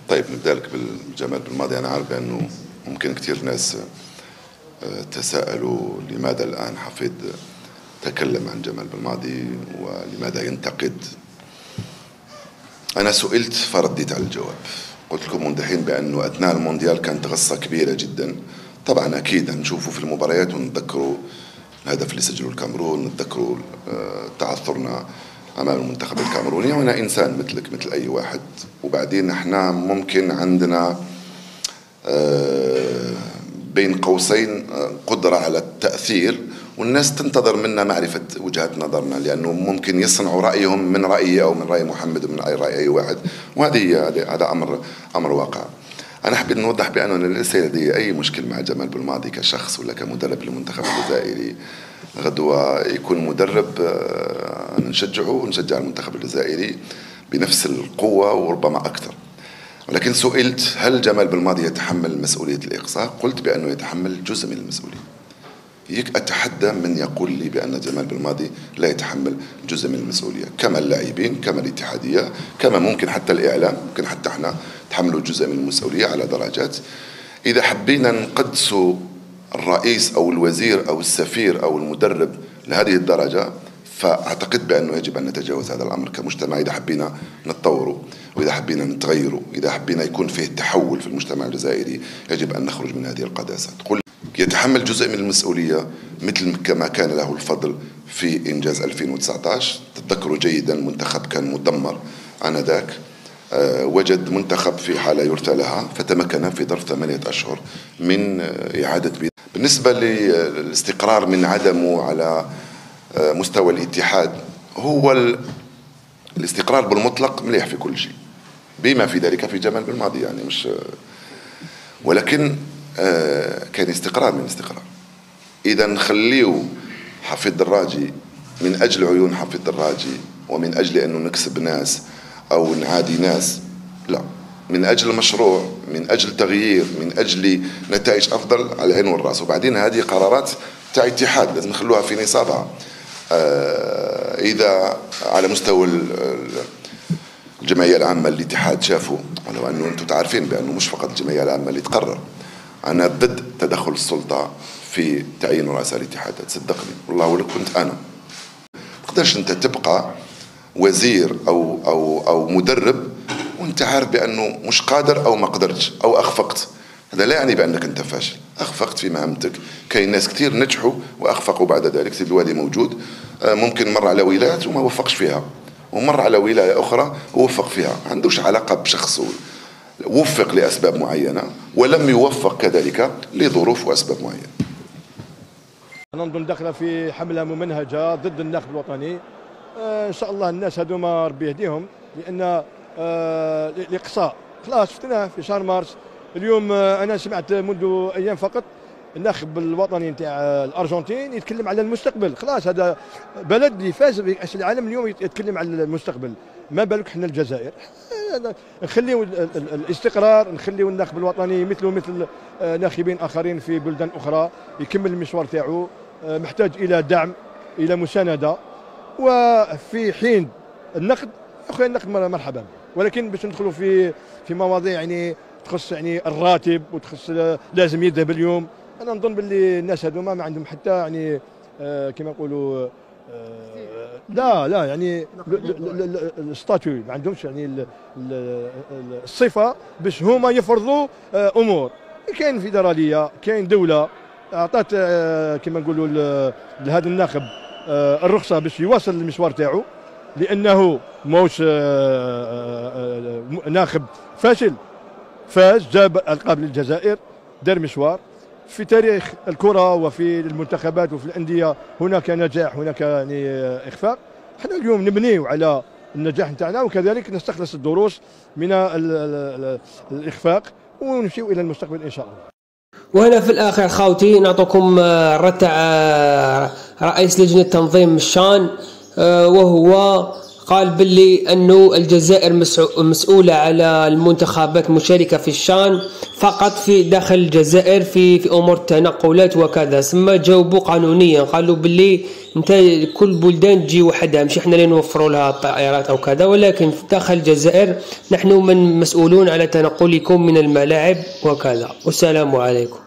طيب نبدأ لك بالجمال بالماضي. أنا عارف بأنه ممكن كثير ناس تساءلوا لماذا الآن حفيد تكلم عن جمال بالماضي ولماذا ينتقد. أنا سئلت فرديت على الجواب. قلت لكم مندحين بأنه أثناء المونديال كانت غصة كبيرة جدا. طبعا أكيد نشوفوا في المباريات ونتذكروا الهدف اللي سجله الكاميرون، نتذكروا تعثرنا أمام المنتخب الكاميروني، وأنا إنسان مثلك مثل أي واحد. وبعدين احنا ممكن عندنا بين قوسين قدرة على التأثير، والناس تنتظر منا معرفة وجهات نظرنا، لأنه ممكن يصنعوا رأيهم من رأيي أو من رأي محمد ومن رأي أي واحد، هذا أمر واقع. أنا حبيت نوضح بأنه ليس لدي أي مشكل مع جمال بالماضي كشخص ولا كمدرب للمنتخب الجزائري. غدوة يكون مدرب نشجعه ونشجع المنتخب الجزائري بنفس القوة وربما أكثر. ولكن سئلت هل جمال بالماضي يتحمل مسؤولية الإقصاء؟ قلت بأنه يتحمل جزء من المسؤولية. أتحدى من يقول لي بأن جمال بالماضي لا يتحمل جزء من المسؤولية، كما اللاعبين، كما الاتحادية، كما ممكن حتى الإعلام، ممكن حتى احنا تحملوا جزء من المسؤولية على درجات. إذا حبينا نقدس الرئيس أو الوزير أو السفير أو المدرب لهذه الدرجة، فأعتقد بأنه يجب أن نتجاوز هذا الأمر كمجتمع. إذا حبينا نتطوره، وإذا حبينا نتغيره، إذا حبينا يكون فيه تحول في المجتمع الجزائري، يجب أن نخرج من هذه القداسات. يتحمل جزء من المسؤولية مثل كما كان له الفضل في إنجاز 2019. تتذكروا جيدا المنتخب كان مدمر آنذاك، وجد منتخب في حالة يرثى لها، فتمكن في ظرف 8 أشهر من إعادة بناء. بالنسبة للاستقرار من عدمه على مستوى الاتحاد، هو الاستقرار بالمطلق مليح في كل شيء، بما في ذلك في جمال بالماضي يعني مش، ولكن كان استقرار من استقرار. إذا نخليه حفيد دراجي من أجل عيون حفيد دراجي ومن أجل أنه نكسب ناس أو نعادي ناس، لا، من أجل مشروع، من أجل تغيير، من أجل نتائج أفضل، على العين والرأس. وبعدين هذه قرارات تاع اتحاد لازم نخلوها في نصابها. إذا على مستوى الجمعية العامة الاتحاد شافوا، ولو أنه أنتم تعرفين بأنه مش فقط الجمعية العامة اللي تقرر، أنا ضد تدخل السلطة في تعيين رؤساء الاتحادات، صدقني والله. ولو كنت أنا ما تقدرش أنت تبقى وزير أو مدرب وأنت عارف بأنه مش قادر أو ما قدرتش أو أخفقت. هذا لا يعني بأنك أنت فاشل، أخفقت في مهمتك. كاين ناس كثير نجحوا وأخفقوا بعد ذلك. سيد الوالي موجود، ممكن مر على ولايات وما وفقش فيها، ومر على ولاية أخرى ووفق فيها. ما عندوش علاقة بشخصه، وفق لأسباب معينة ولم يوفق كذلك لظروف وأسباب معينة. أنا نظن داخلة في حملة ممنهجة ضد الناخب الوطني. إن شاء الله الناس هذوما ربي يهديهم، لأن الإقصاء خلاص شفناه في شهر مارس. اليوم أنا سمعت منذ أيام فقط الناخب الوطني نتاع الأرجنتين يتكلم على المستقبل. خلاص هذا بلد اللي فاز بكأس العالم اليوم يتكلم على المستقبل، ما بالك احنا الجزائر. نخليو الاستقرار، نخليو الناخب الوطني مثل ناخبين آخرين في بلدان أخرى يكمل المشوار تاعو. محتاج إلى دعم، إلى مساندة. وفي حين النقد أخويا النقد مرحبا، ولكن باش ندخلوا في مواضيع يعني تخص يعني الراتب وتخص لازم يذهب اليوم. أنا نظن باللي الناس هذوما ما عندهم حتى يعني كما نقولوا لا يعني الستاتيو، ما عندهمش يعني الصفة باش هما يفرضوا أمور. كاين فيدرالية، كاين دولة أعطت كما نقولوا لهذا الناخب الرخصة باش يواصل المشوار تاعو، لأنه موش ناخب فاشل، فاز جاب ألقاب للجزائر، دار مشوار في تاريخ الكرة وفي المنتخبات وفي الأندية. هناك نجاح، هناك يعني إخفاق. احنا اليوم نبنيو على النجاح نتاعنا، وكذلك نستخلص الدروس من الإخفاق ونمشيو إلى المستقبل إن شاء الله. وهنا في الآخر خاوتي نعطيكم الرد تاع رئيس لجنة تنظيم الشان، وهو قال باللي أنه الجزائر مسؤولة على المنتخبات المشاركة في الشان فقط في داخل الجزائر في أمور التنقلات وكذا. ثم جاوبوا قانونيا قالوا باللي انت كل بلدان تجي وحدها، مش احنا اللي نوفروا لها الطائرات أو كذا، ولكن في داخل الجزائر نحن من مسؤولون على تنقلكم من الملاعب وكذا. والسلام عليكم.